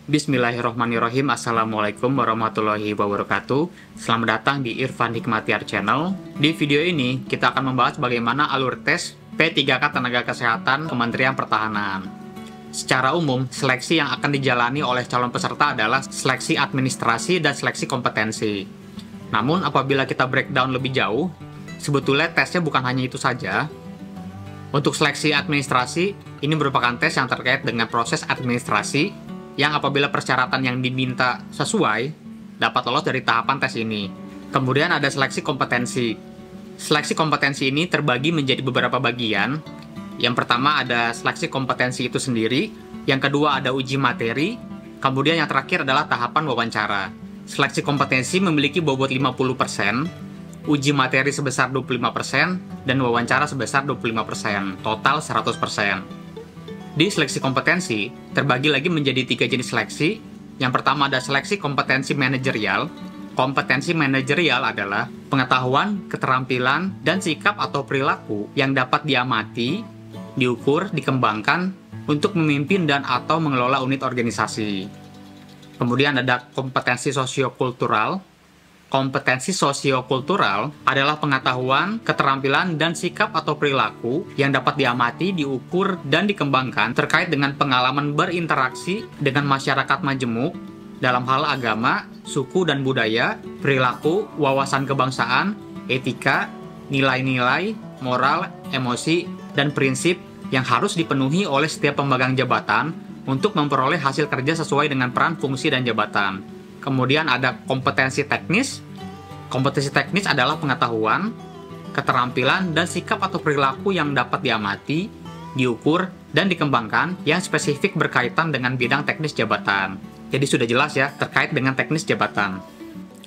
Bismillahirrohmanirrohim. Assalamualaikum warahmatullahi wabarakatuh. Selamat datang di Irfan Hikmatiar Channel. Di video ini kita akan membahas bagaimana alur tes P3K Tenaga Kesehatan Kementerian Pertahanan. Secara umum, seleksi yang akan dijalani oleh calon peserta adalah seleksi administrasi dan seleksi kompetensi. Namun apabila kita breakdown lebih jauh, sebetulnya tesnya bukan hanya itu saja. Untuk seleksi administrasi, ini merupakan tes yang terkait dengan proses administrasi yang apabila persyaratan yang diminta sesuai, dapat lolos dari tahapan tes ini. Kemudian ada seleksi kompetensi. Seleksi kompetensi ini terbagi menjadi beberapa bagian. Yang pertama ada seleksi kompetensi itu sendiri, yang kedua ada uji materi, kemudian yang terakhir adalah tahapan wawancara. Seleksi kompetensi memiliki bobot 50%, uji materi sebesar 25%, dan wawancara sebesar 25%, total 100%. Di seleksi kompetensi, terbagi lagi menjadi 3 jenis seleksi. Yang pertama ada seleksi kompetensi manajerial. Kompetensi manajerial adalah pengetahuan, keterampilan, dan sikap atau perilaku yang dapat diamati, diukur, dikembangkan untuk memimpin dan atau mengelola unit organisasi. Kemudian ada kompetensi sosiokultural. Kompetensi sosiokultural adalah pengetahuan, keterampilan, dan sikap atau perilaku yang dapat diamati, diukur, dan dikembangkan terkait dengan pengalaman berinteraksi dengan masyarakat majemuk dalam hal agama, suku dan budaya, perilaku, wawasan kebangsaan, etika, nilai-nilai, moral, emosi, dan prinsip yang harus dipenuhi oleh setiap pemegang jabatan untuk memperoleh hasil kerja sesuai dengan peran, fungsi, dan jabatan. Kemudian ada kompetensi teknis. Kompetensi teknis adalah pengetahuan, keterampilan, dan sikap atau perilaku yang dapat diamati, diukur, dan dikembangkan yang spesifik berkaitan dengan bidang teknis jabatan. Jadi sudah jelas ya, terkait dengan teknis jabatan.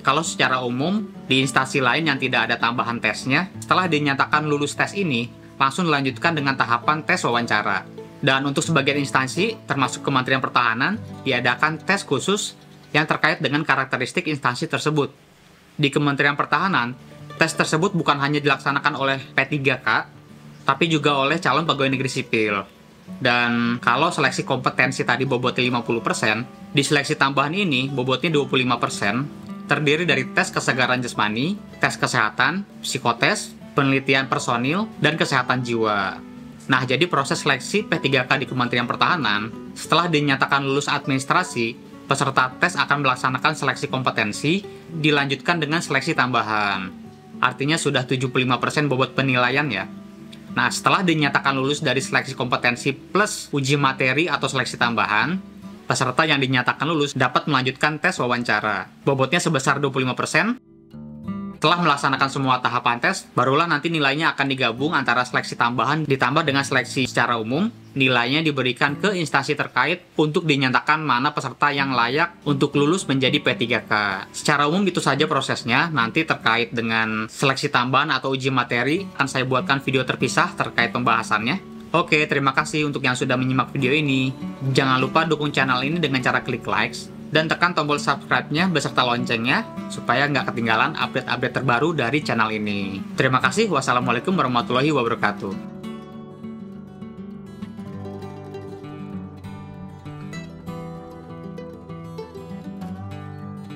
Kalau secara umum, di instansi lain yang tidak ada tambahan tesnya, setelah dinyatakan lulus tes ini, langsung dilanjutkan dengan tahapan tes wawancara. Dan untuk sebagian instansi, termasuk Kementerian Pertahanan, diadakan tes khusus yang terkait dengan karakteristik instansi tersebut. Di Kementerian Pertahanan, tes tersebut bukan hanya dilaksanakan oleh P3K, tapi juga oleh calon pegawai negeri sipil. Dan kalau seleksi kompetensi tadi bobotnya 50%, di seleksi tambahan ini bobotnya 25%, terdiri dari tes kesegaran jasmani, tes kesehatan, psikotes, penelitian personil, dan kesehatan jiwa. Nah, jadi proses seleksi P3K di Kementerian Pertahanan, setelah dinyatakan lulus administrasi, peserta tes akan melaksanakan seleksi kompetensi, dilanjutkan dengan seleksi tambahan. Artinya sudah 75% bobot penilaian ya. Nah, setelah dinyatakan lulus dari seleksi kompetensi plus uji materi atau seleksi tambahan, peserta yang dinyatakan lulus dapat melanjutkan tes wawancara. Bobotnya sebesar 25%. Setelah melaksanakan semua tahapan tes, barulah nanti nilainya akan digabung antara seleksi tambahan ditambah dengan seleksi secara umum. Nilainya diberikan ke instansi terkait untuk dinyatakan mana peserta yang layak untuk lulus menjadi P3K. Secara umum itu saja prosesnya. Nanti terkait dengan seleksi tambahan atau uji materi akan saya buatkan video terpisah terkait pembahasannya. Oke, terima kasih untuk yang sudah menyimak video ini. Jangan lupa dukung channel ini dengan cara klik likes dan tekan tombol subscribe-nya beserta loncengnya supaya nggak ketinggalan update-update terbaru dari channel ini. Terima kasih. Wassalamualaikum warahmatullahi wabarakatuh.